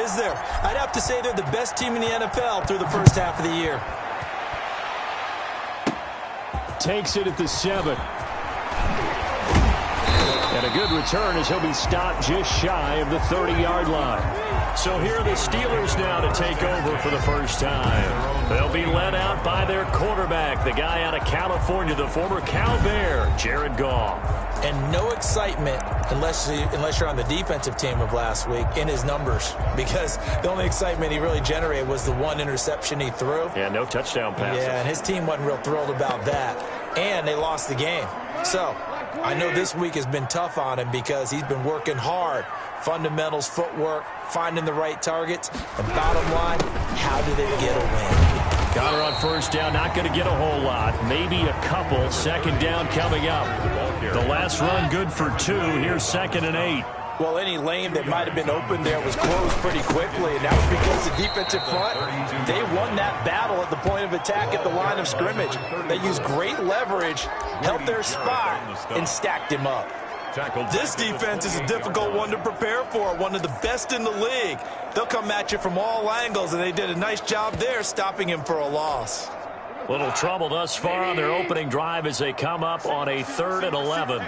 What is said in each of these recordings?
is there? I'd have to say they're the best team in the NFL through the first half of the year. Takes it at the 7. And a good return as he'll be stopped just shy of the 30-yard line. So here are the Steelers now to take over for the first time. They'll be led out by their quarterback, the guy out of California, the former Cal Bear, Jared Goff. And no excitement unless you're on the defensive team of last week in his numbers, because the only excitement he really generated was the one interception he threw. Yeah, no touchdown passes. Yeah, and his team wasn't real thrilled about that. And they lost the game. So I know this week has been tough on him because he's been working hard. Fundamentals, footwork, finding the right targets. And bottom line, how do they get a win? Got her on first down, not going to get a whole lot. Maybe a couple. Second down coming up. The last run good for 2. Here's 2nd and 8. Well, any lane that might have been open there was closed pretty quickly, and that was because the defensive front, they won that battle at the point of attack at the line of scrimmage. They used great leverage, held their spot, and stacked him up. This defense is a difficult one to prepare for, one of the best in the league. They'll come at you from all angles, and they did a nice job there stopping him for a loss. Little trouble thus far on their opening drive as they come up on a 3rd and 11.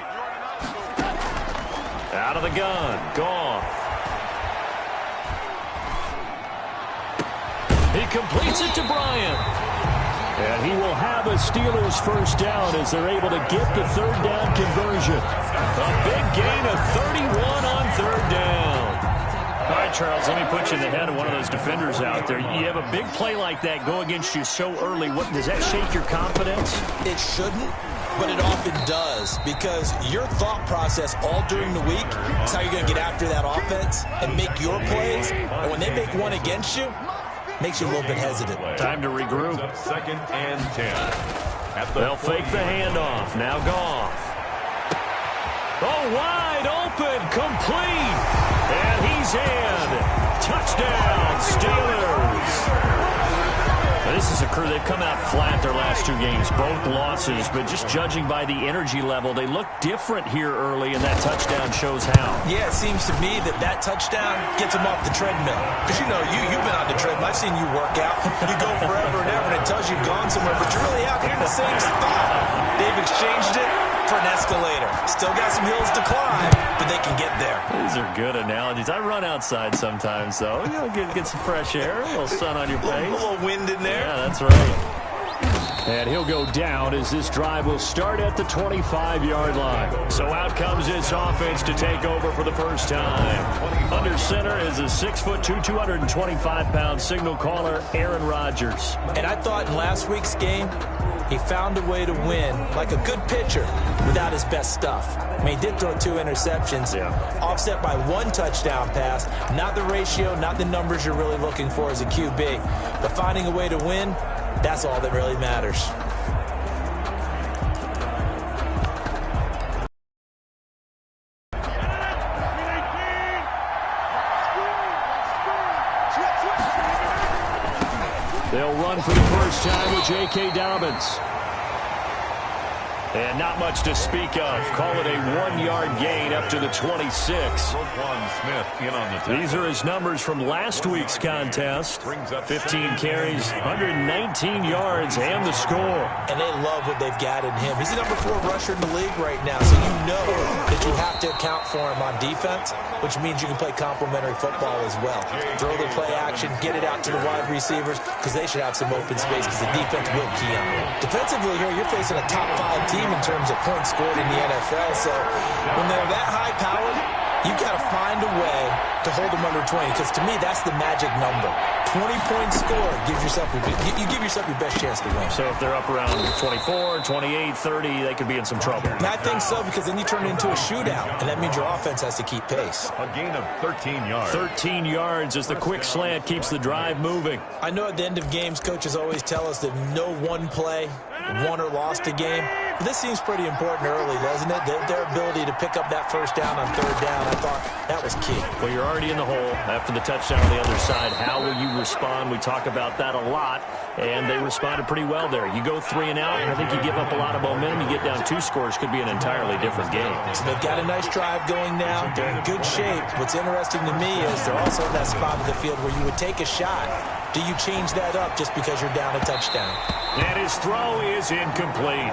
Out of the gun, Goff. He completes it to Bryant. And he will have a Steelers first down as they're able to get the 3rd down conversion. A big gain of 31 on 3rd down. All right, Charles, let me put you in the head of one of those defenders out there. You have a big play like that go against you so early. Does that shake your confidence? It shouldn't, but it often does, because your thought process all during the week is how you're going to get after that offense and make your plays. And when they make one against you, makes you a little bit hesitant. Time to regroup. 2nd and 10. They'll fake the handoff. Now Goff. Oh, wide open, complete. And he's in. Touchdown, Steelers. This is a crew, they've come out flat their last 2 games, both losses, but just judging by the energy level, they look different here early, and that touchdown shows how. Yeah, it seems to me that touchdown gets them off the treadmill. Because, you know, you've been on the treadmill. I've seen you work out. You go forever and ever, and it tells you've gone somewhere, but you're really out here in the same spot. They've exchanged it for an escalator. Still got some hills to climb, but they can get there. These are good analogies. I run outside sometimes, though. You know, get some fresh air, a little sun on your face. A little wind in there. Yeah, that's right. And he'll go down as this drive will start at the 25-yard line. So out comes this offense to take over for the first time. Under center is a 6'2", 225-pound signal caller, Aaron Rodgers. And I thought in last week's game, he found a way to win like a good pitcher without his best stuff. I mean, he did throw 2 interceptions, offset by 1 touchdown pass. Not the ratio, not the numbers you're really looking for as a QB. But finding a way to win, that's all that really matters. They'll run for the first time with J.K. Dobbins. And not much to speak of. Call it a 1-yard gain up to the 26. These are his numbers from last week's contest. 15 carries, 119 yards, and the score. And they love what they've got in him. He's the number 4 rusher in the league right now, so you know that you have to account for him on defense, which means you can play complementary football as well. Throw the play action, get it out to the wide receivers, because they should have some open space, because the defense will key on them. Defensively here, you're facing a top 5 team in terms of points scored in the NFL. So when they're that high-powered, you've got to find a way to hold them under 20, because to me, that's the magic number. 20 points scored gives yourself you give yourself your best chance to win. So if they're up around 24, 28, 30, they could be in some trouble. And I think so, because then you turn it into a shootout, and that means your offense has to keep pace. A gain of 13 yards. 13 yards as the quick slant keeps the drive moving. I know at the end of games, coaches always tell us that no one play won or lost a game. This seems pretty important early, doesn't it? Their ability to pick up that first down on third down, I thought that was key. Well, you're already in the hole after the touchdown on the other side. How will you respond? We talk about that a lot, and they responded pretty well there. You go 3 and out, and I think you give up a lot of momentum. You get down 2 scores, could be an entirely different game. So they've got a nice drive going now. They're in good shape. What's interesting to me is they're also in that spot of the field where you would take a shot. Do you change that up just because you're down a touchdown? And his throw is incomplete.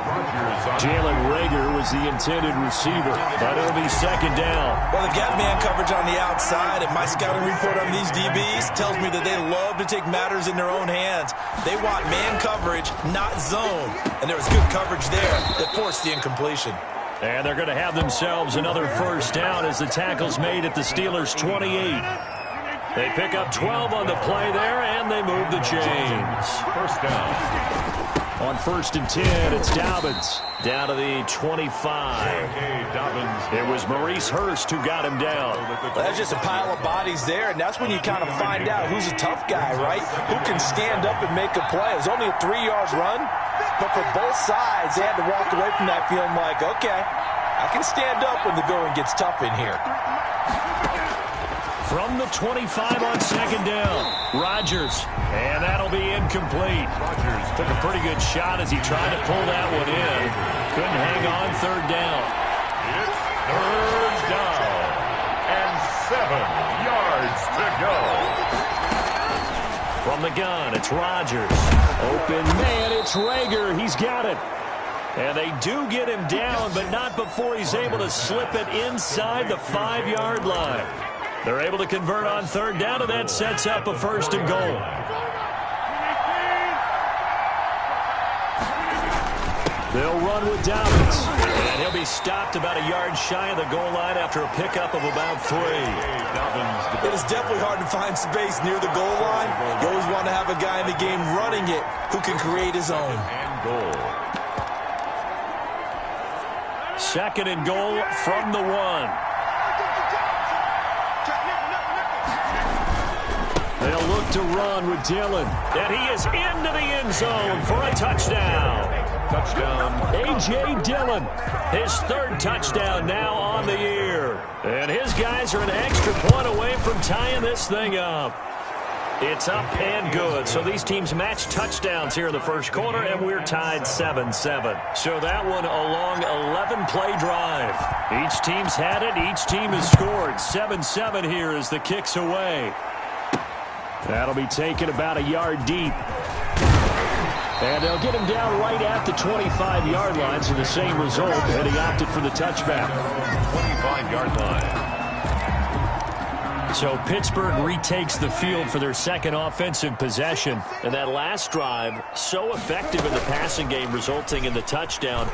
Jalen Reagor was the intended receiver, but it'll be second down. Well, they've got man coverage on the outside, and my scouting report on these DBs tells me that they love to take matters in their own hands. They want man coverage, not zone. And there was good coverage there that forced the incompletion. And they're going to have themselves another first down as the tackle's made at the Steelers' 28. They pick up 12 on the play there, and they move the chains. First down. On 1st and 10, it's Dobbins down to the 25. It was Maurice Hurst who got him down. Well, that's just a pile of bodies there, and that's when you kind of find out who's a tough guy, right? Who can stand up and make a play. It was only a 3-yard run, but for both sides, they had to walk away from that feeling like, okay, I can stand up when the going gets tough in here. From the 25 on second down, Rodgers, and that'll be incomplete. Rodgers took a pretty good shot as he tried to pull that one in. Couldn't hang on third down. It's third down, and 7 yards to go. From the gun, it's Rodgers. Open man, it's Reagor. He's got it. And they do get him down, but not before he's able to slip it inside the 5-yard line. They're able to convert on third down, and that sets up a 1st and goal. They'll run with Dobbins, and he'll be stopped about a yard shy of the goal line after a pickup of about 3. It is definitely hard to find space near the goal line. You always want to have a guy in the game running it who can create his own. And goal. 2nd and goal from the 1. They'll look to run with Dillon. And he is into the end zone for a touchdown. Touchdown. A.J. Dillon, his 3rd touchdown now on the year. And his guys are an extra point away from tying this thing up. It's up and good. So these teams match touchdowns here in the first quarter, and we're tied 7-7. So that one a long 11-play drive. Each team's had it. Each team has scored. 7-7 here as the kick's away. That'll be taken about a yard deep. And they'll get him down right at the 25-yard line, so the same result, and he opted for the touchback. 25-yard line. So Pittsburgh retakes the field for their 2nd offensive possession. And that last drive, so effective in the passing game, resulting in the touchdown.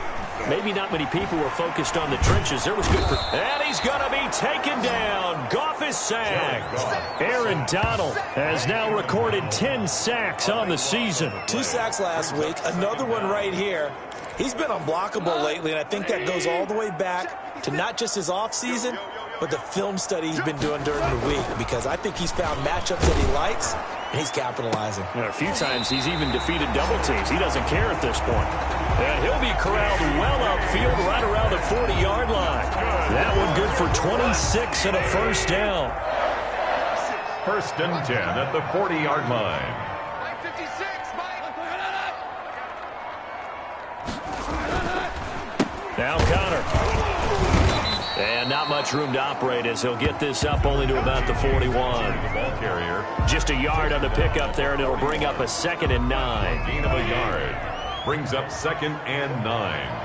Maybe not many people were focused on the trenches. There was good. And he's going to be taken down. Goff is sacked. Aaron Donald has now recorded 10 sacks on the season. 2 sacks last week. Another one right here. He's been unblockable lately, and I think that goes all the way back to not just his offseason, but the film study he's been doing during the week, because I think he's found matchups that he likes, and he's capitalizing. A few times he's even defeated double teams. He doesn't care at this point. And he'll be corralled well upfield right around the 40-yard line. That one good for 26 and a 1st down. 1st and 10 at the 40-yard line. Now Connor. And not much room to operate as he'll get this up only to about the 41. Ball carrier. Just a yard on the pickup there, and it'll bring up a 2nd and 9. Gain of a yard. Brings up 2nd and 9.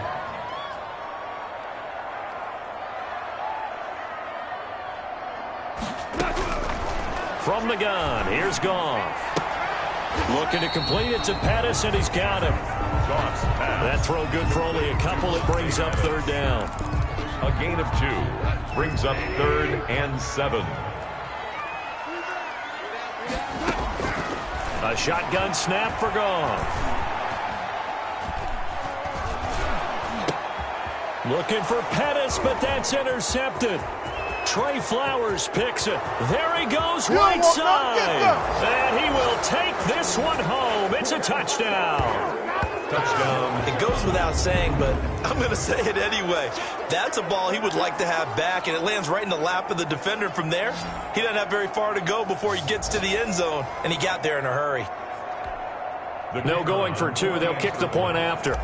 From the gun, here's Goff. Looking to complete it to Pettis, and he's got him. That throw good for only a couple. It brings up 3rd down. A gain of 2. Brings up 3rd and 7. A shotgun snap for Goff. Looking for Pettis, but that's intercepted. Trey Flowers picks it. There he goes, right side. And he will take this one home. It's a touchdown. Touchdown. It goes without saying, but I'm going to say it anyway. That's a ball he would like to have back, and it lands right in the lap of the defender from there. He doesn't have very far to go before he gets to the end zone, and he got there in a hurry. No going for two. They'll kick the point after.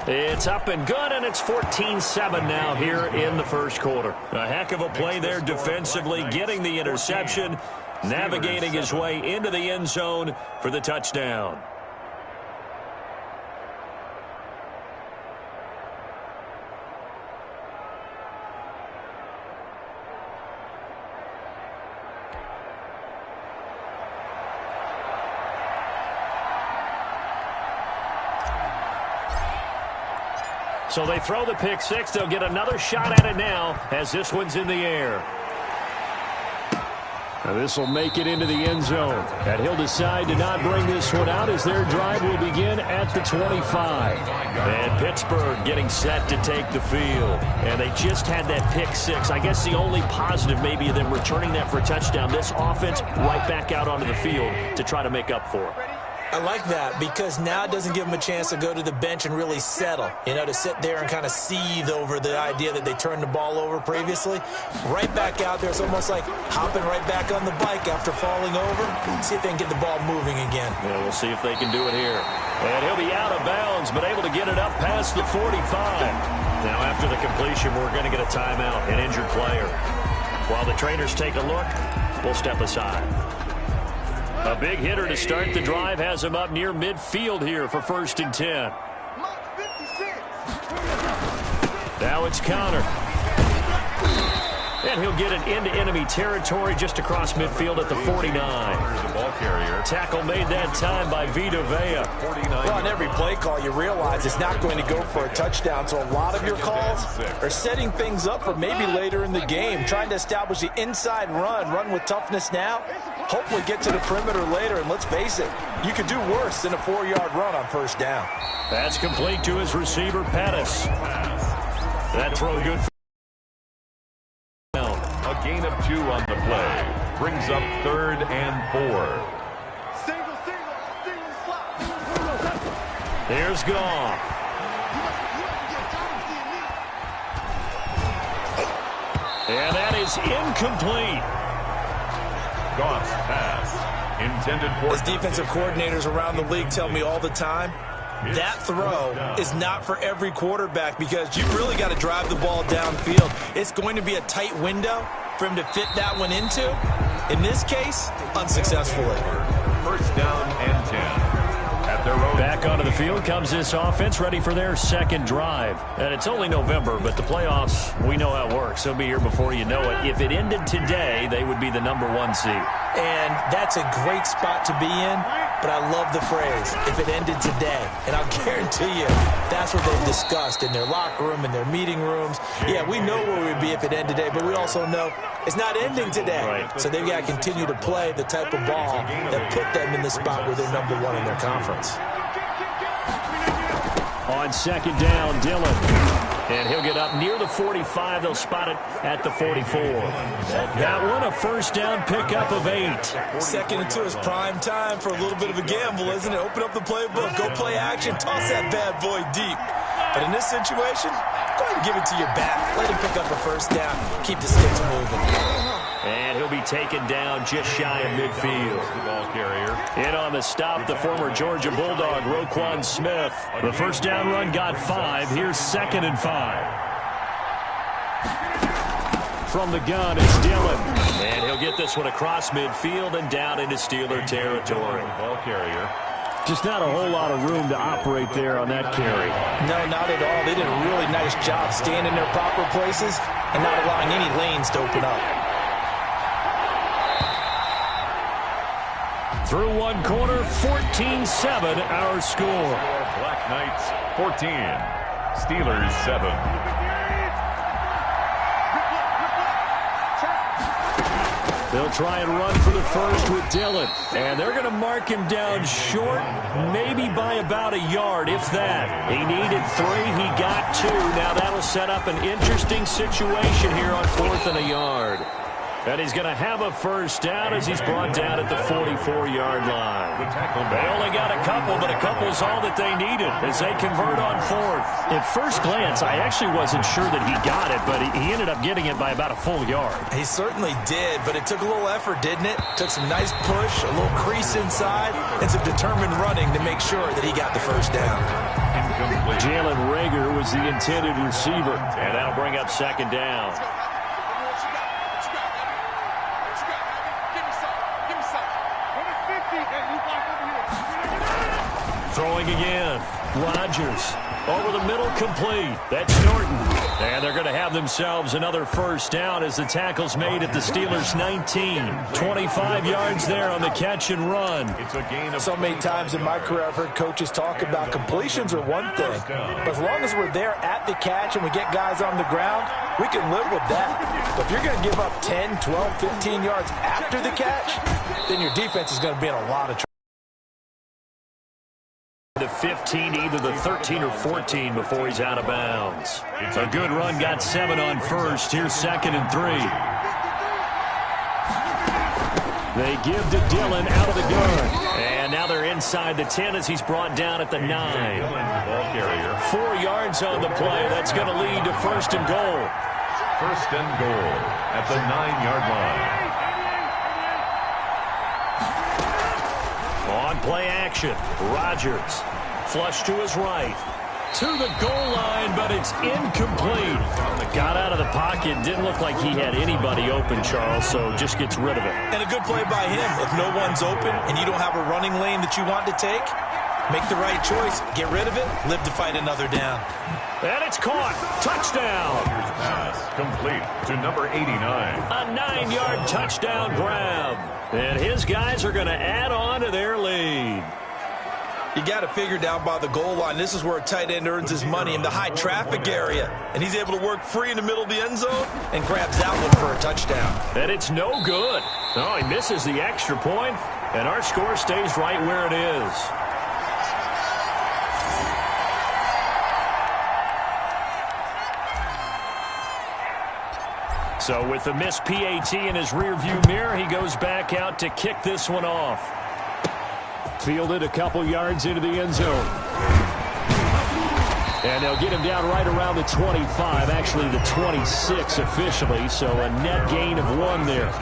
It's up and good, and it's 14-7 now here in the first quarter. A heck of a play there defensively, getting the interception, navigating his way into the end zone for the touchdown. So they throw the pick six. They'll get another shot at it now as this one's in the air. Now this will make it into the end zone. And he'll decide to not bring this one out as their drive will begin at the 25. And Pittsburgh getting set to take the field. And they just had that pick six. I guess the only positive maybe of them returning that for a touchdown. This offense right back out onto the field to try to make up for it. I like that because now it doesn't give them a chance to go to the bench and really settle, to sit there and kind of seethe over the idea that they turned the ball over previously. Right back out there, it's almost like hopping right back on the bike after falling over. See if they can get the ball moving again. Yeah, we'll see if they can do it here. And he'll be out of bounds, but able to get it up past the 45. Now after the completion, we're going to get a timeout, an injured player. While the trainers take a look, we'll step aside. A big hitter to start the drive has him up near midfield here for 1st and 10. Now it's Connor. And he'll get it into enemy territory just across midfield at the 49. The ball carrier. Tackle made that time by Vita Vea. Well, on every play call, you realize it's not going to go for a touchdown. So a lot of your calls are setting things up for maybe later in the game, trying to establish the inside run with toughness now. Hopefully get to the perimeter later, and let's face it, you could do worse than a 4-yard run on 1st down. That's complete to his receiver, Pettis. That throw good for a gain of 2 on the play. Brings up 3rd and 4. Here's Goff. And that is incomplete. Goff's pass intended for... As defensive coordinators around the league tell me all the time, that throw is not for every quarterback because you really got to drive the ball downfield. It's going to be a tight window for him to fit that one into. In this case, unsuccessfully. 1st down and 10. At their own. Back onto the field comes this offense, ready for their 2nd drive. And it's only November, but the playoffs, we know how it works. They'll be here before you know it. If it ended today, they would be the number 1 seed. And that's a great spot to be in, but I love the phrase, if it ended today. And I'll guarantee you, that's what they've discussed in their locker room, in their meeting rooms. Yeah, we know where we'd be if it ended today, but we also know it's not ending today. Right. So they've got to continue to play the type of ball that put them in the spot where they're number 1 in their conference. On 2nd down, Dillon. And he'll get up near the 45. They'll spot it at the 44. That one a 1st down pickup of 8. 2nd and 2 is prime time for a little bit of a gamble, isn't it? Open up the playbook, go play action, toss that bad boy deep. But in this situation, go ahead and give it to your back. Let him pick up a 1st down. Keep the sticks moving. And he'll be taken down just shy of midfield. The ball carrier. In on the stop, the former Georgia Bulldog, Roquan Smith. The 1st down run got 5. Here's 2nd and 5. From the gun, it's Dillon. And he'll get this one across midfield and down into Steeler territory. Ball carrier. Just not a whole lot of room to operate there on that carry. No, not at all. They did a really nice job staying in their proper places and not allowing any lanes to open up. Through 1 quarter, 14-7 our score. Black Knights 14. Steelers 7. They'll try and run for the first with Dillon. And they're going to mark him down short, maybe by about a yard, if that. He needed 3. He got 2. Now that'll set up an interesting situation here on 4th and a yard. And he's going to have a first down as he's brought down at the 44-yard line. They only got a couple, but a couple's all that they needed as they convert on fourth. At first glance, I actually wasn't sure that he got it, but he ended up getting it by about a full yard. He certainly did, but it took a little effort, didn't it? Took some nice push, a little crease inside, and some determined running to make sure that he got the first down. Jalen Reagor was the intended receiver, and that'll bring up second down. Throwing again. Rodgers over the middle, complete. That's Norton. And they're going to have themselves another first down as the tackle's made at the Steelers' 19. 25 yards there on the catch and run. It's a gain of so many times in my career I've heard coaches talk about completions are one thing. But as long as we're there at the catch and we get guys on the ground, we can live with that. But if you're going to give up 10, 12, 15 yards after the catch, then your defense is going to be in a lot of trouble. The 15, either the 13 or 14 before he's out of bounds. A good run, got 7 on first. Here's second and 3. They give to Dillon out of the gun. And now they're inside the 10 as he's brought down at the 9. 4 yards on the play. That's going to lead to first and goal. First and goal at the 9-yard line. On play action, Rodgers. Flush to his right. To the goal line, but it's incomplete. Got out of the pocket. Didn't look like he had anybody open, Charles, so just gets rid of it. And a good play by him. If no one's open and you don't have a running lane that you want to take, make the right choice. Get rid of it. Live to fight another down. And it's caught. Touchdown. Here's pass complete to number 89. A 9-yard touchdown grab. And his guys are going to add on to their lead. You got to figure down by the goal line. This is where a tight end earns his money in the high traffic area. And he's able to work free in the middle of the end zone and grabs that one for a touchdown. And it's no good. No, he misses the extra point, and our score stays right where it is. So with the missed PAT in his rearview mirror, he goes back out to kick this one off. Fielded a couple yards into the end zone. And they'll get him down right around the 25, actually the 26 officially, so a net gain of 1 there.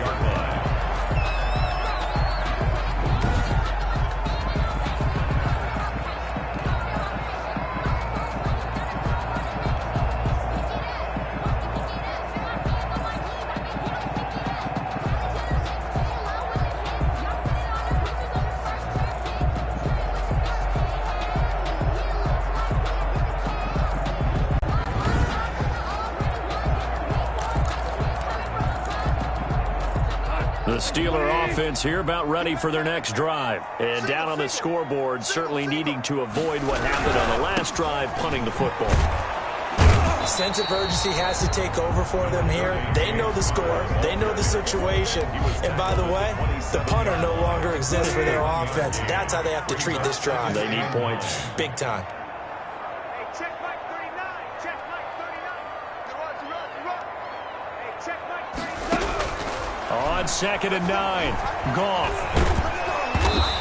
The Steeler offense here about ready for their next drive. And down on the scoreboard, certainly needing to avoid what happened on the last drive, punting the football. Sense of urgency has to take over for them here. They know the score. They know the situation. And by the way, the punter no longer exists for their offense. That's how they have to treat this drive. They need points. Big time. On second and 9, Goff.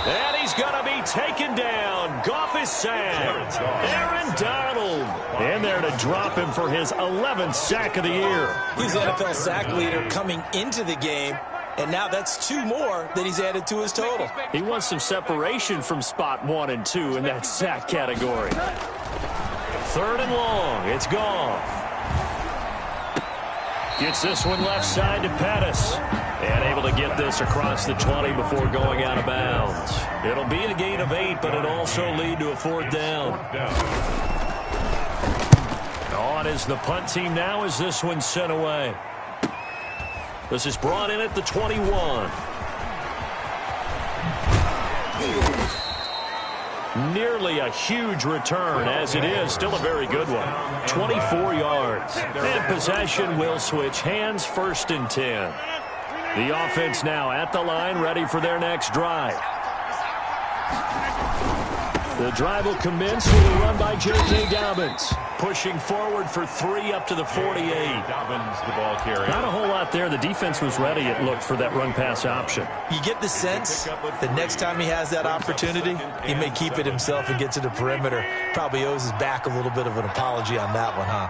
And he's going to be taken down. Goff is sacked. Aaron Donald in there to drop him for his 11th sack of the year. He's the NFL sack leader coming into the game, and now that's 2 more that he's added to his total. He wants some separation from spot 1 and 2 in that sack category. 3rd and long. It's Goff. Gets this one left side to Pettis. And able to get this across the 20 before going out of bounds. It'll be a gain of 8, but it'll also lead to a 4th down. On is the punt team now as this one's sent away. This is brought in at the 21. Nearly a huge return, as it is still a very good one. 24 yards. And possession will switch hands, 1st and 10. The offense now at the line, ready for their next drive. The drive will commence with a run by J.K. Dobbins. Pushing forward for 3 up to the 48. Dobbins, the ball carrier. Not a whole lot there. The defense was ready, it looked, for that run-pass option. You get the sense that next time he has that opportunity, he may keep it himself and get to the perimeter. Probably owes his back a little bit of an apology on that one, huh?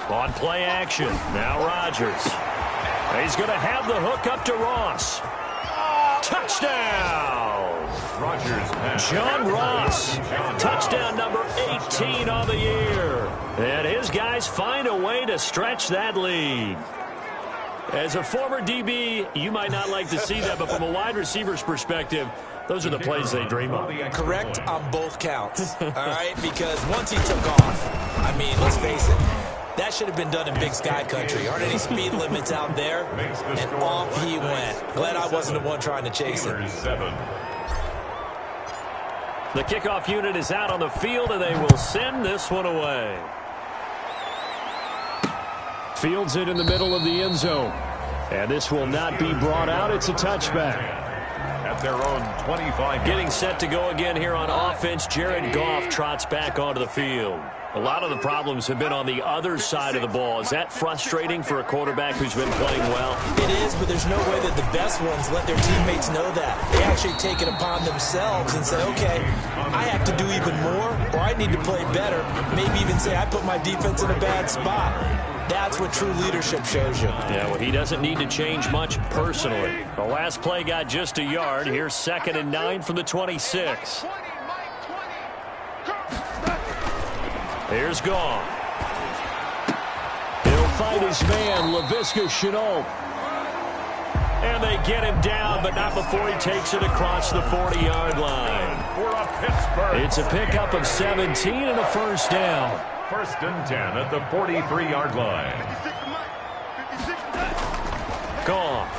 On play action, now Rodgers. He's going to have the hook up to Ross. Touchdown! Rodgers. John Ross. Touchdown number 18 on the year. And his guys find a way to stretch that lead. As a former DB, you might not like to see that, but from a wide receiver's perspective, those are the plays they dream of. Correct on both counts, all right? Because once he took off, I mean, let's face it, that should have been done in Big Sky country. Aren't any speed limits out there? And off he went. Glad I wasn't the one trying to chase him. The kickoff unit is out on the field, and they will send this one away. Fields it in the middle of the end zone. And this will not be brought out. It's a touchback. At their own 25. Getting set to go again here on offense. Jared Goff trots back onto the field. A lot of the problems have been on the other side of the ball. Is that frustrating for a quarterback who's been playing well? It is, but there's no way that the best ones let their teammates know that. They actually take it upon themselves and say, okay, I have to do even more, or I need to play better. Maybe even say I put my defense in a bad spot. That's what true leadership shows you. Yeah, well, he doesn't need to change much personally. The last play got just a yard. Here's 2nd and 9 from the 26. Here's Goff. He'll fight his man, Laviska Shenault. And they get him down, but not before he takes it across the 40-yard line. It's a pickup of 17 and a first down. 1st and 10 at the 43-yard line. Goff.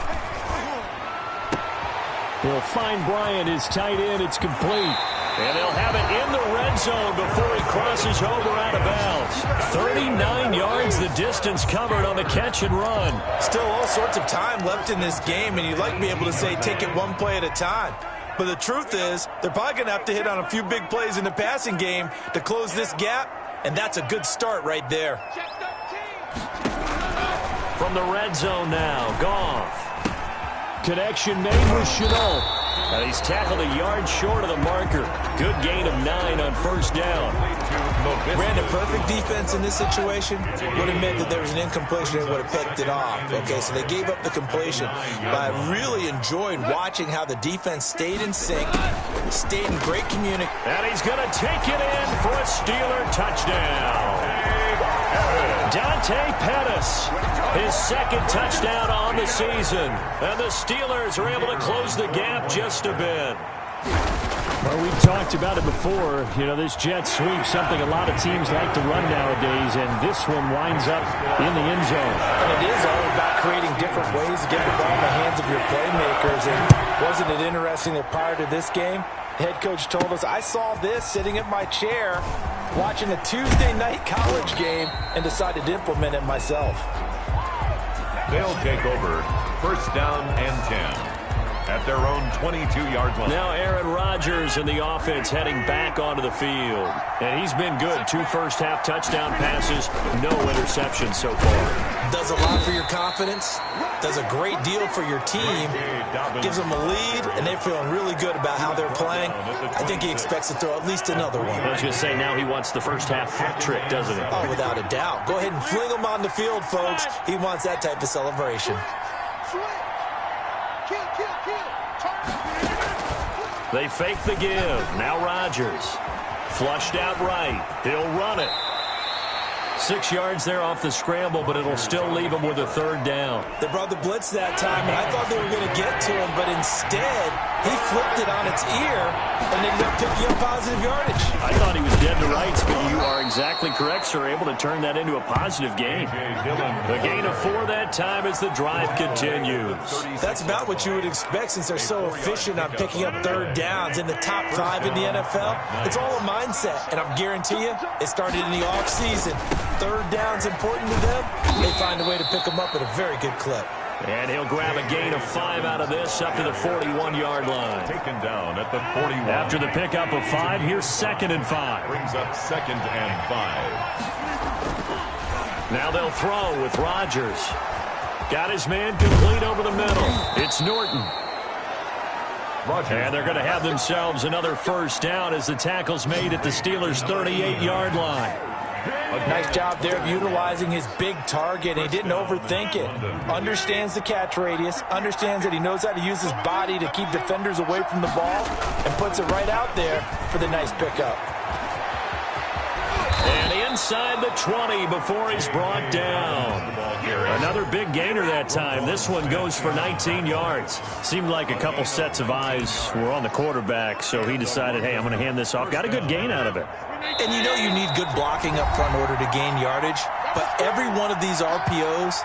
He'll find Bryant, his tight end. It's complete. And they'll have it in the red zone before he crosses over out of bounds. 39 yards the distance covered on the catch and run. Still all sorts of time left in this game, and you'd like to be able to say take it one play at a time. But the truth is, they're probably going to have to hit on a few big plays in the passing game to close this gap, and that's a good start right there. From the red zone now, Goff. Connection made with Shenault. And he's tackled a yard short of the marker. Good gain of 9 on first down. Ran a perfect defense in this situation. Would have meant that there was an incompletion and would have picked it off. Okay, so they gave up the completion. But I really enjoyed watching how the defense stayed in sync, stayed in great communication. And he's going to take it in for a Steeler touchdown. Dante Pettis, his 2nd touchdown on the season. And the Steelers are able to close the gap just a bit. Well, we've talked about it before. You know, this jet sweep, something a lot of teams like to run nowadays, and this one winds up in the end zone. And it is all about creating different ways to get the ball in the hands of your playmakers. And wasn't it interesting that prior to this game, the head coach told us, I saw this sitting at my chair watching a Tuesday night college game and decided to implement it myself. They'll take over 1st down and 10 at their own 22-yard line. Now Aaron Rodgers and the offense heading back onto the field. And he's been good. 2 first-half touchdown passes, no interceptions so far. Does a lot for your confidence, does a great deal for your team, gives them a lead, and they're feeling really good about how they're playing. I think he expects to throw at least another one. I was going to say, now he wants the first-half hat trick, doesn't he? Oh, without a doubt. Go ahead and fling him on the field, folks. He wants that type of celebration. They fake the give. Now Rodgers. Flushed out right. He'll run it. 6 yards there off the scramble, but it'll still leave him with a 3rd down. They brought the blitz that time, and I thought they were going to get to him, but instead, he flipped it on its ear and ended up picking up positive yardage. I thought he was dead to rights, but you are exactly correct, sir. Able to turn that into a positive gain. The gain of 4 that time as the drive continues. That's about what you would expect since they're so efficient on picking up third downs in the top 5 in the NFL. It's all a mindset, and I'm guarantee you it started in the offseason. Third down's important to them. They find a way to pick them up at a very good clip. And he'll grab a gain of 5 out of this up to the 41-yard line. Taken down at the 41. After the pickup of 5, here's 2nd and 5. Brings up 2nd and 5. Now they'll throw with Rodgers. Got his man complete over the middle. It's Norton. And they're going to have themselves another first down as the tackle's made at the Steelers' 38-yard line. Nice job there of utilizing his big target. He didn't overthink it. Understands the catch radius. Understands that he knows how to use his body to keep defenders away from the ball. And puts it right out there for the nice pickup. And inside the 20 before he's brought down. Another big gainer that time. This one goes for 19 yards. Seemed like a couple sets of eyes were on the quarterback, so he decided, hey, I'm going to hand this off. Got a good gain out of it. And you know you need good blocking up front in order to gain yardage. But every one of these RPOs,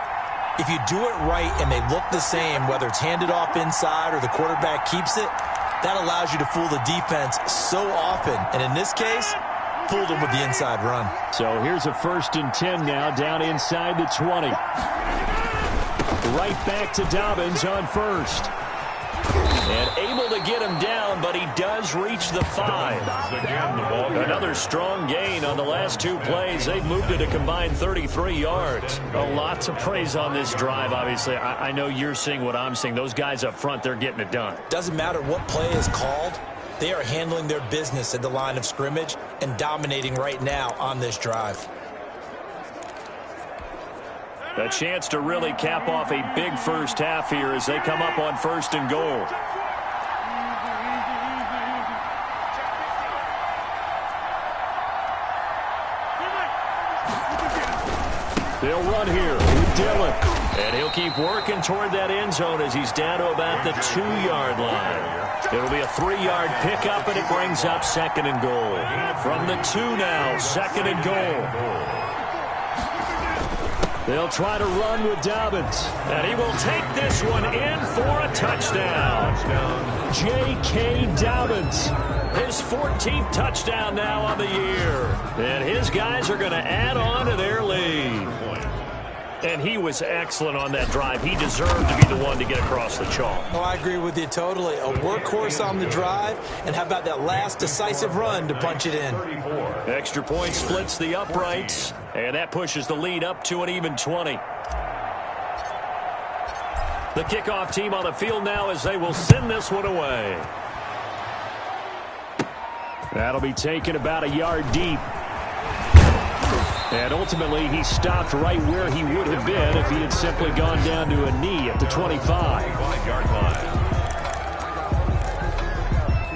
if you do it right and they look the same, whether it's handed off inside or the quarterback keeps it, that allows you to fool the defense so often. And in this case, fooled them with the inside run. So here's a 1st and 10 now down inside the 20. Right back to Dobbins on 1st. And able to get him down, but he does reach the 5. Another strong gain on the last 2 plays. They've moved it a combined 33 yards. A lot to praise on this drive, obviously. I know you're seeing what I'm seeing. Those guys up front, they're getting it done. Doesn't matter what play is called. They are handling their business at the line of scrimmage and dominating right now on this drive. A chance to really cap off a big first half here as they come up on 1st and goal. They'll run here with Dillon. And he'll keep working toward that end zone as he's down to about the 2-yard line. It'll be a 3-yard pickup, and it brings up 2nd and goal. From the 2 now, 2nd and goal. They'll try to run with Dobbins. And he will take this one in for a touchdown. J.K. Dobbins. His 14th touchdown now on the year. And his guys are going to add on to their lead. And he was excellent on that drive. He deserved to be the one to get across the chalk. Oh, I agree with you totally. A workhorse on the drive. And how about that last decisive run to punch it in? Extra point splits the uprights. And that pushes the lead up to an even 20. The kickoff team on the field now as they will send this one away. That'll be taken about a yard deep. And ultimately, he stopped right where he would have been if he had simply gone down to a knee at the 25-yard line.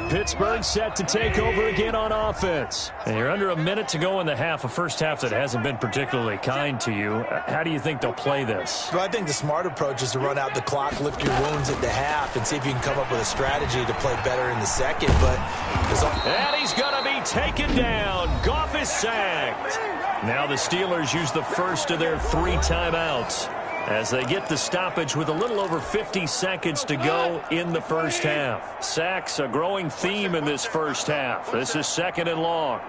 Pittsburgh set to take over again on offense. And you're under a minute to go in the half, a first half that hasn't been particularly kind to you. How do you think they'll play this? Well, I think the smart approach is to run out the clock, lick your wounds at the half, and see if you can come up with a strategy to play better in the second. And he's going to be taken down. Goff is sacked. Now the Steelers use the first of their 3 timeouts as they get the stoppage with a little over 50 seconds to go in the first half. Sacks, a growing theme in this first half. This is 2nd and long.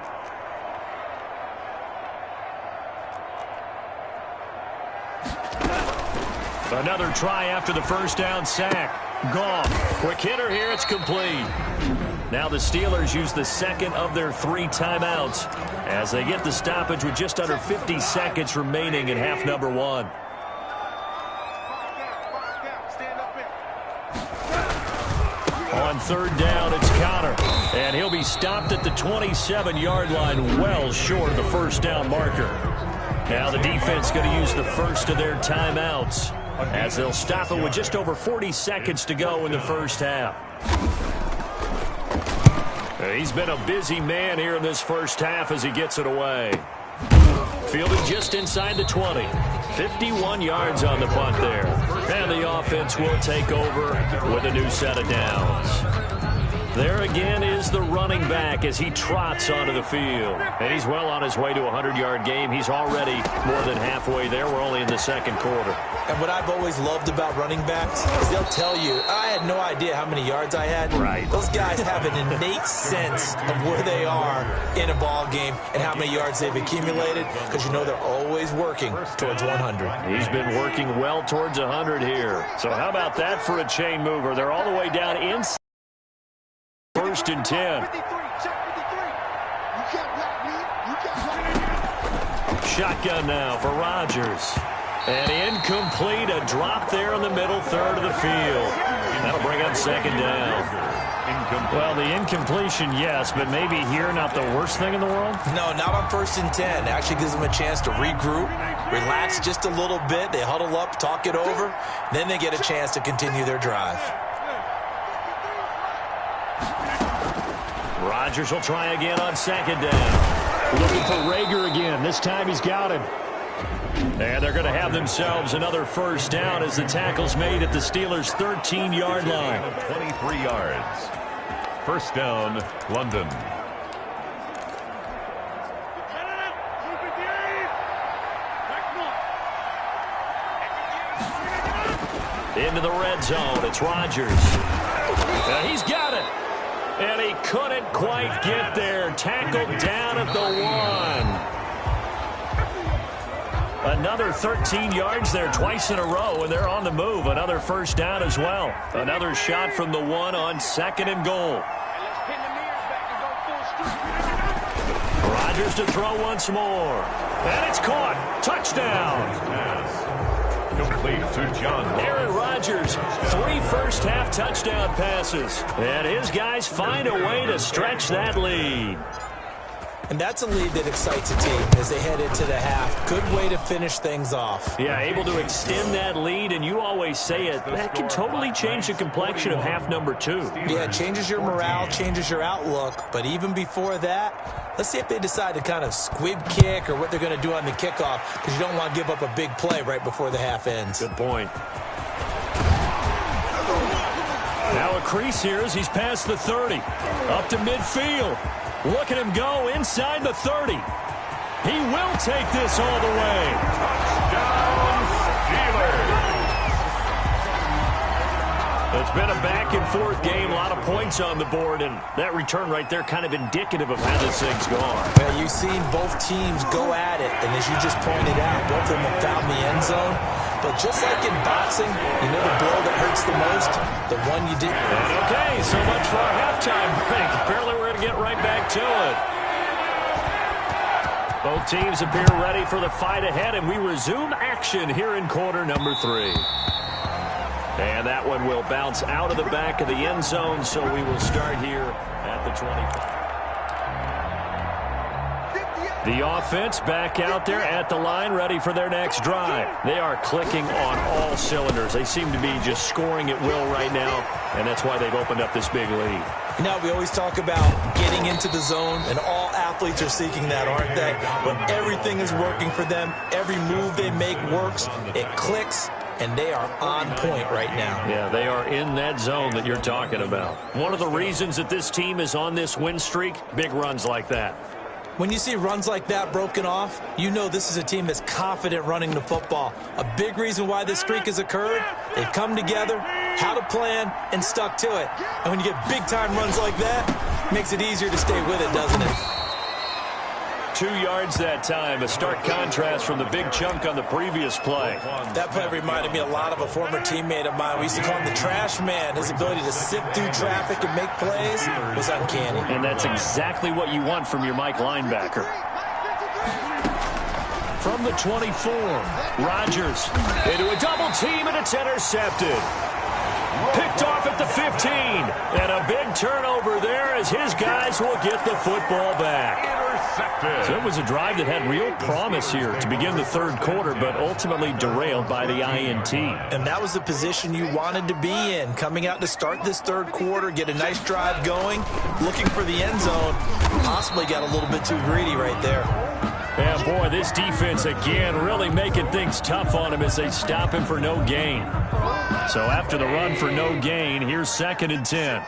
Another try after the first down sack. Goff, quick hitter here, it's complete. Now the Steelers use the second of their 3 timeouts as they get the stoppage with just under 50 seconds remaining in half number 1. On 3rd down, it's Connor. And he'll be stopped at the 27-yard line, well short of the first down marker. Now the defense going to use the first of their timeouts as they'll stop it with just over 40 seconds to go in the first half. He's been a busy man here in this first half as he gets it away. Fielded just inside the 20. 51 yards on the punt there. And the offense will take over with a new set of downs. There again is the running back as he trots onto the field. And he's well on his way to a 100-yard game. He's already more than halfway there. We're only in the second quarter. And what I've always loved about running backs is they'll tell you, I had no idea how many yards I had. Right. Those guys have an innate sense of where they are in a ball game and how many yards they've accumulated because you know they're always working towards 100. He's been working well towards 100 here. So how about that for a chain mover? They're all the way down inside. First and 10. Shotgun now for Rodgers. And incomplete, a drop there in the middle third of the field. That'll bring up second down. Well, the incompletion, yes, but maybe here not the worst thing in the world? No, not on first and 10. Actually gives them a chance to regroup, relax just a little bit. They huddle up, talk it over. Then they get a chance to continue their drive. Rodgers will try again on second down. Looking for Rager again. This time he's got him. And they're going to have themselves another first down as the tackle's made at the Steelers' 13-yard line. 23 yards. First down, London. Into the red zone. It's Rodgers. And he's got it. And he couldn't quite get there. Tackled down at the 1. Another 13 yards there twice in a row, and they're on the move. Another first down as well. Another shot from the 1 on second and goal. Rodgers to throw once more. And it's caught. Touchdown. Complete to John. Aaron Rodgers, 3 first-half touchdown passes. And his guys find a way to stretch that lead. And that's a lead that excites a team as they head into the half. Good way to finish things off. Yeah, able to extend that lead, and you always say it, that can totally change the complexion of half number 2. Yeah, it changes your morale, changes your outlook. But even before that, let's see if they decide to kind of squib kick or what they're going to do on the kickoff, because you don't want to give up a big play right before the half ends. Good point. Now a crease here as he's past the 30. Up to midfield. Look at him go inside the 30. He will take this all the way. Touchdown, Steelers. It's been a back-and-forth game, a lot of points on the board, and that return right there kind of indicative of how this thing's gone. Well, you've seen both teams go at it, and as you just pointed out, both of them have found the end zone. But just like in boxing, you know the blow that hurts the most? The one you didn't. And okay, so much for our halftime break. Apparently we're going to get right back to it. Both teams appear ready for the fight ahead, and we resume action here in quarter number 3. And that one will bounce out of the back of the end zone, so we will start here at the 25. The offense back out there at the line, ready for their next drive. They are clicking on all cylinders. They seem to be just scoring at will right now, and that's why they've opened up this big lead. You know, we always talk about getting into the zone, and all athletes are seeking that, aren't they? When everything is working for them, every move they make works, it clicks, and they are on point right now. Yeah, they are in that zone that you're talking about. One of the reasons that this team is on this win streak, big runs like that. When you see runs like that broken off, you know this is a team that's confident running the football. A big reason why this streak has occurred, they've come together, had a plan, and stuck to it. And when you get big-time runs like that, it makes it easier to stay with it, doesn't it? 2 yards that time, a stark contrast from the big chunk on the previous play. That play reminded me a lot of a former teammate of mine. We used to call him the trash man. His ability to sift through traffic and make plays was uncanny. And that's exactly what you want from your Mike linebacker. From the 24, Rodgers into a double team, and it's intercepted. Picked off at the 15, and a big turnover there as his guys will get the football back. So it was a drive that had real promise here to begin the third quarter, but ultimately derailed by the INT. And that was the position you wanted to be in, coming out to start this third quarter, get a nice drive going, looking for the end zone, possibly got a little bit too greedy right there. Yeah, boy, this defense again really making things tough on him as they stop him for no gain. So after the run for no gain, here's 2nd and 10.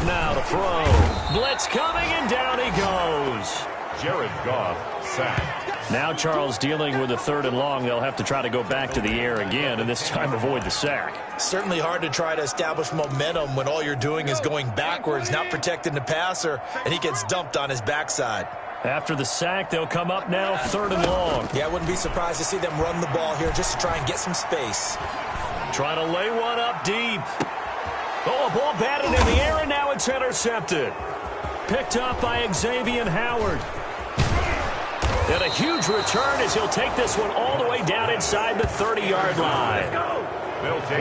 Goff now to throw. Blitz coming, and down he goes. Jared Goff sacked. Now Charles dealing with a 3rd and long. They'll have to try to go back to the air again, and this time avoid the sack. Certainly hard to try to establish momentum when all you're doing is going backwards, not protecting the passer, and he gets dumped on his backside. After the sack, they'll come up now 3rd and long. Yeah, I wouldn't be surprised to see them run the ball here just to try and get some space. Trying to lay one up deep. Oh, a ball batted in the air, and now it's intercepted. Picked up by Xavier Howard. And a huge return as he'll take this one all the way down inside the 30-yard line.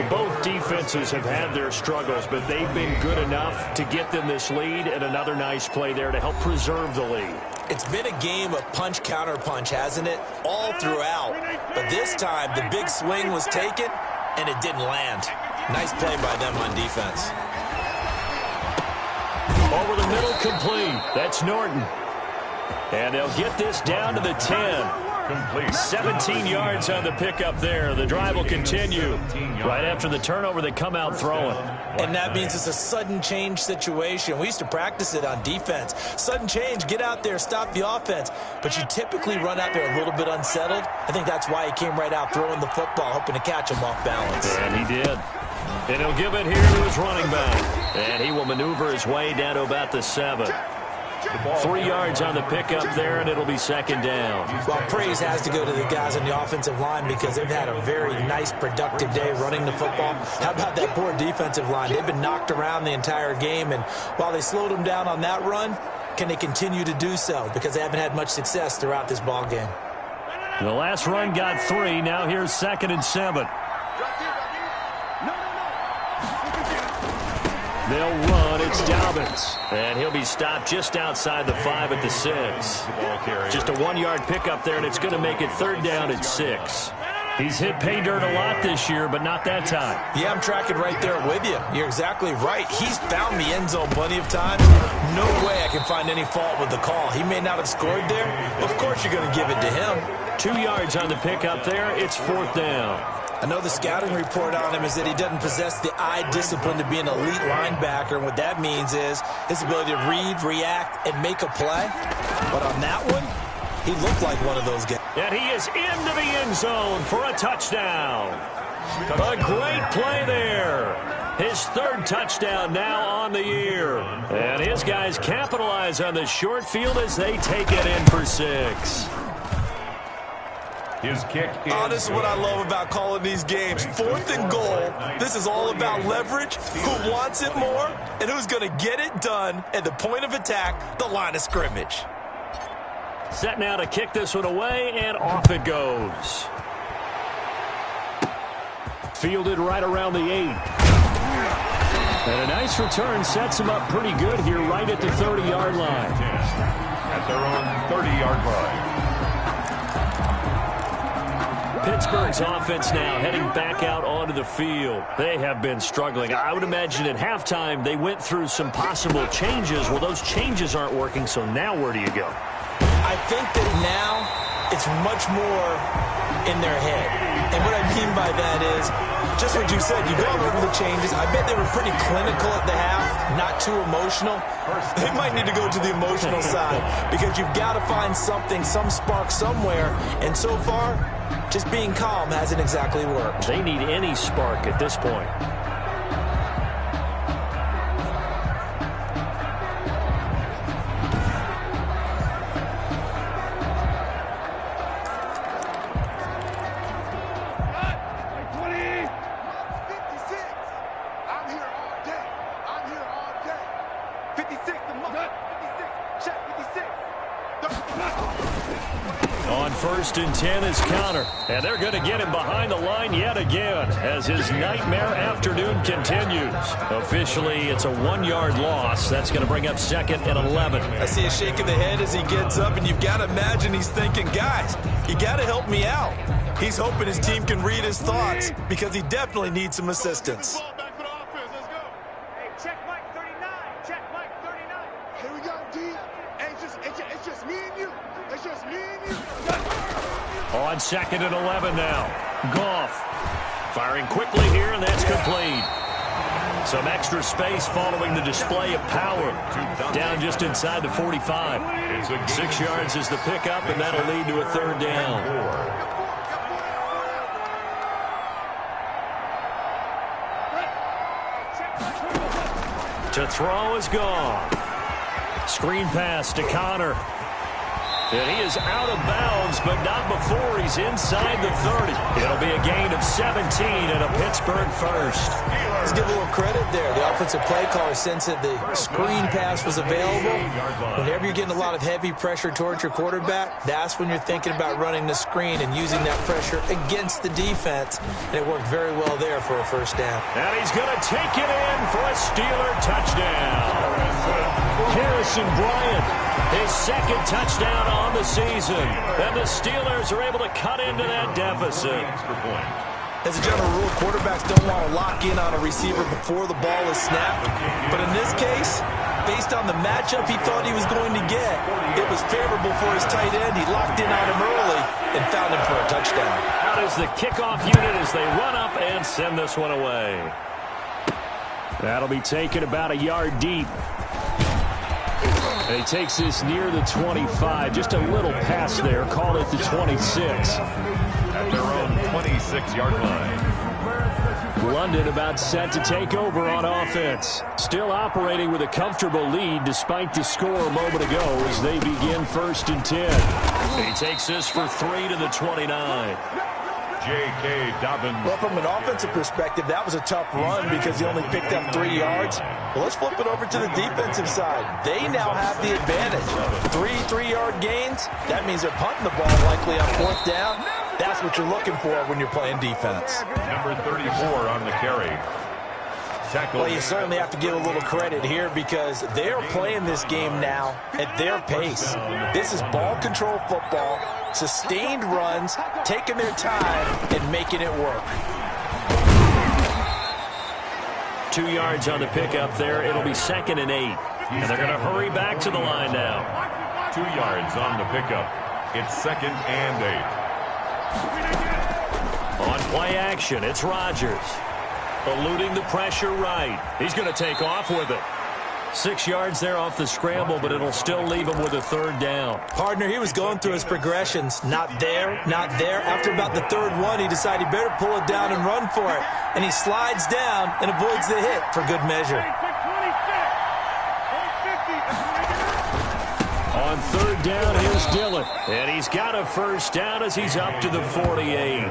Both defenses have had their struggles, but they've been good enough to get them this lead, and another nice play there to help preserve the lead. It's been a game of punch-counter-punch, hasn't it? All throughout. But this time, the big swing was taken, and it didn't land. Nice play by them on defense. Over the middle, complete. That's Norton. And they'll get this down to the 10. Complete. 17 yards on the pickup there. The drive will continue. Right after the turnover, they come out throwing. And that means it's a sudden change situation. We used to practice it on defense. Sudden change, get out there, stop the offense. But you typically run out there a little bit unsettled. I think that's why he came right out throwing the football, hoping to catch him off balance. And he did. And he'll give it here to his running back. And he will maneuver his way down to about the 7. 3 yards on the pickup there, and it'll be 2nd down. Well, praise has to go to the guys on the offensive line because they've had a very nice, productive day running the football. How about that poor defensive line? They've been knocked around the entire game, and while they slowed them down on that run, can they continue to do so? Because they haven't had much success throughout this ball game. The last run got 3. Now here's 2nd and 7. They'll run. It's Dobbins. And he'll be stopped just outside the 5 at the 6. Just a 1-yard pickup there, and it's going to make it 3rd down at 6. He's hit pay dirt a lot this year, but not that time. Yeah, I'm tracking right there with you. You're exactly right. He's found the end zone plenty of times. No way I can find any fault with the call. He may not have scored there, but of course you're going to give it to him. 2 yards on the pickup there. It's 4th down. I know the scouting report on him is that he doesn't possess the eye discipline to be an elite linebacker, and what that means is his ability to read, react, and make a play. But on that one, he looked like one of those guys. And he is into the end zone for a touchdown. A great play there. His 3rd touchdown now on the year. And his guys capitalize on the short field as they take it in for 6. His kick is this is what I love about calling these games. 4th and goal. This is all about leverage, who wants it more, and who's going to get it done at the point of attack, the line of scrimmage. Set now to kick this one away, and off it goes. Fielded right around the 8. And a nice return sets him up pretty good here right at the 30-yard line. At their own 30-yard line. Pittsburgh's offense now heading back out onto the field. They have been struggling. I would imagine at halftime they went through some possible changes. Well, those changes aren't working, so now where do you go? I think that now it's much more in their head. And what I mean by that is just what you said. You've gone over the changes. I bet they were pretty clinical at the half, not too emotional. They might need to go to the emotional side because you've got to find something, some spark somewhere. And so far, just being calm hasn't exactly worked. They need any spark at this point. On 1st and 10 is counter. And they're going to get him behind the line yet again as his nightmare afternoon continues. Officially, it's a 1-yard loss. That's going to bring up 2nd and 11. I see a shake of the head as he gets up, and you've got to imagine he's thinking, guys, you got to help me out. He's hoping his team can read his thoughts because he definitely needs some assistance. On 2nd and 11 now. Goff firing quickly here, and that's complete. Some extra space following the display of power. Down just inside the 45. 6 yards is the pickup, and that'll lead to a third down. To throw is gone. Screen pass to Connor. And he is out of bounds, but not before he's inside the 30. It'll be a gain of 17 and a Pittsburgh first. Let's give a little credit there. The offensive play caller sensed that the screen pass was available. Whenever you're getting a lot of heavy pressure towards your quarterback, that's when you're thinking about running the screen and using that pressure against the defense. And it worked very well there for a first down. And he's going to take it in for a Steeler touchdown. Harrison Bryant, his second touchdown on the season. And the Steelers are able to cut into that deficit. As a general rule, quarterbacks don't want to lock in on a receiver before the ball is snapped. But in this case, based on the matchup he thought he was going to get, it was favorable for his tight end. He locked in on him early and found him for a touchdown. Out is the kickoff unit as they run up and send this one away. That'll be taken about a yard deep. And he takes this near the 25. Just a little pass there. Call it the 26. At their own 26-yard line. London about set to take over on offense. Still operating with a comfortable lead despite the score a moment ago as they begin 1st and 10. And he takes this for 3 to the 29. J.K. Dobbins. Well, from an offensive perspective, that was a tough run because he only picked up 3 yards. Well, let's flip it over to the defensive side. They now have the advantage. 3-3-yard gains. That means they're punting the ball likely on 4th down. That's what you're looking for when you're playing defense. Number 34 on the carry. Well, you certainly have to give a little credit here because they're playing this game now at their pace. This is ball control football, sustained runs, taking their time and making it work. 2 yards on the pickup there. It'll be 2nd and 8. And they're going to hurry back to the line now. 2 yards on the pickup. It's 2nd and 8. On play action, it's Rodgers. Eluding the pressure right. He's going to take off with it. 6 yards there off the scramble, but it'll still leave him with a 3rd down. Partner, he was going through his progressions. Not there, not there. After about the 3rd one, he decided he better pull it down and run for it. And he slides down and avoids the hit for good measure. On 3rd down, here's Dillon. And he's got a first down as he's up to the 48.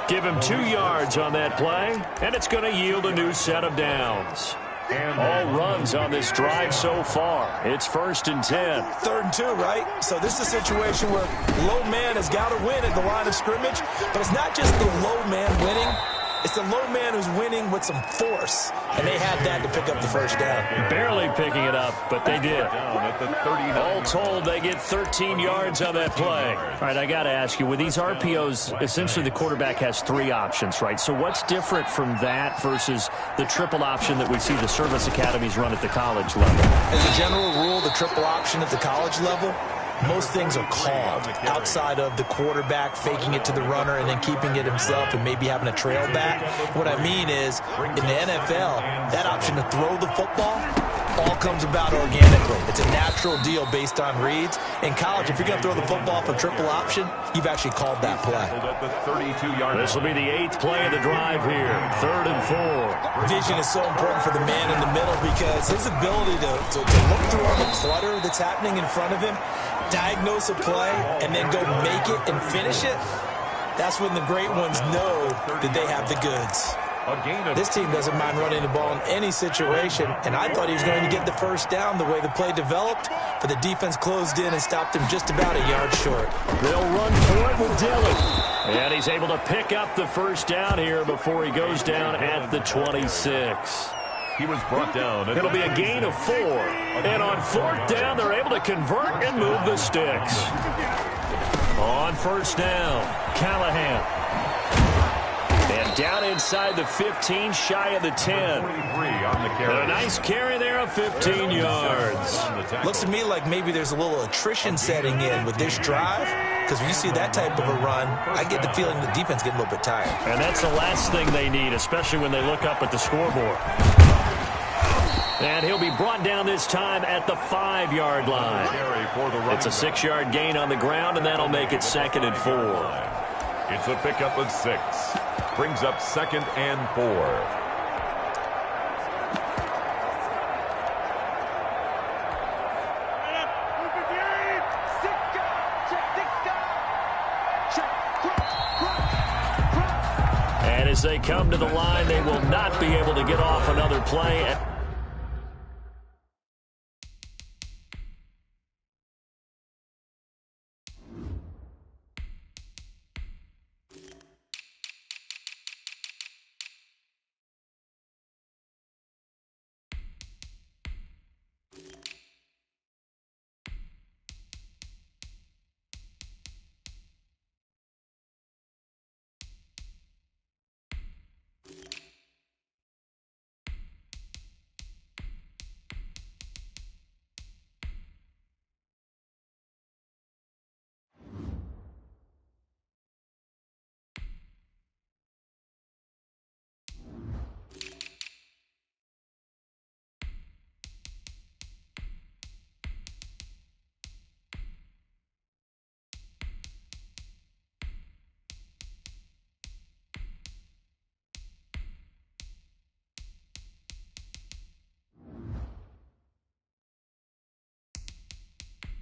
Give him 2 yards on that play, and it's going to yield a new set of downs. All runs on this drive so far. It's 1st and 10. 3rd and 2, right? So this is a situation where low man has got to win at the line of scrimmage, but it's not just the low man winning. It's the low man who's winning with some force, and they had that to pick up the first down. Barely picking it up, but they did. All told, they get 13 yards on that play. All right, I got to ask you, with these RPOs, essentially the quarterback has 3 options, right? So what's different from that versus the triple option that we see the service academies run at the college level? As a general rule, the triple option at the college level, most things are called outside of the quarterback faking it to the runner and then keeping it himself and maybe having a trail back. What I mean is, in the NFL, that option to throw the football all comes about organically. It's a natural deal based on reads. In college, if you're going to throw the football for triple option, you've actually called that play. This will be the 8th play of the drive here. 3rd and 4. Vision is so important for the man in the middle because his ability to look through all the clutter that's happening in front of him, diagnose a play, and then go make it and finish it, that's when the great ones know that they have the goods. This team doesn't mind running the ball in any situation, and I thought he was going to get the first down the way the play developed, but the defense closed in and stopped him just about a yard short. They'll run for it with Dillon. And he's able to pick up the first down here before he goes down at the 26. He was brought down. It'll be a gain of 4. And on 4th down, they're able to convert and move the sticks. On 1st down, Callahan. And down inside the 15, shy of the 10. And a nice carry there of 15 yards. Looks to me like maybe there's a little attrition setting in with this drive. because when you see that type of a run, I get the feeling the defense getting a little bit tired. And that's the last thing they need, especially when they look up at the scoreboard. And he'll be brought down this time at the 5-yard line. It's a 6-yard gain on the ground, and that'll make it 2nd and 4. It's a pickup of 6. Brings up 2nd and 4. And as they come to the line, they will not be able to get off another play.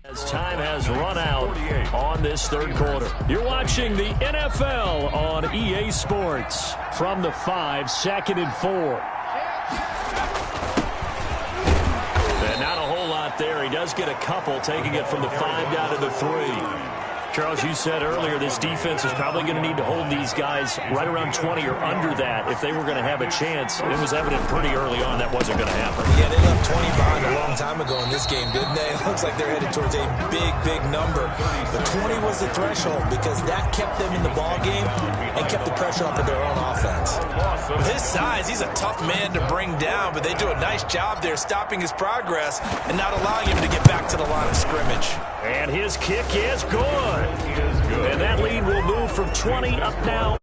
As time has run out on this 3rd quarter. You're watching the NFL on EA Sports. From the 5, 2nd and 4. And not a whole lot there. He does get a couple, taking it from the 5 down to the 3. Charles, you said earlier this defense is probably going to need to hold these guys right around 20 or under that if they were going to have a chance. It was evident pretty early on that wasn't going to happen. Yeah, they left 20 behind a long time ago in this game, didn't they? It looks like they're headed towards a big, big number. But 20 was the threshold because that kept them in the ball game and kept the pressure off of their own offense. With his size, he's a tough man to bring down, but they do a nice job there stopping his progress and not allowing him to get back to the line of scrimmage. And his kick is good. And that lead will move from 20 up now.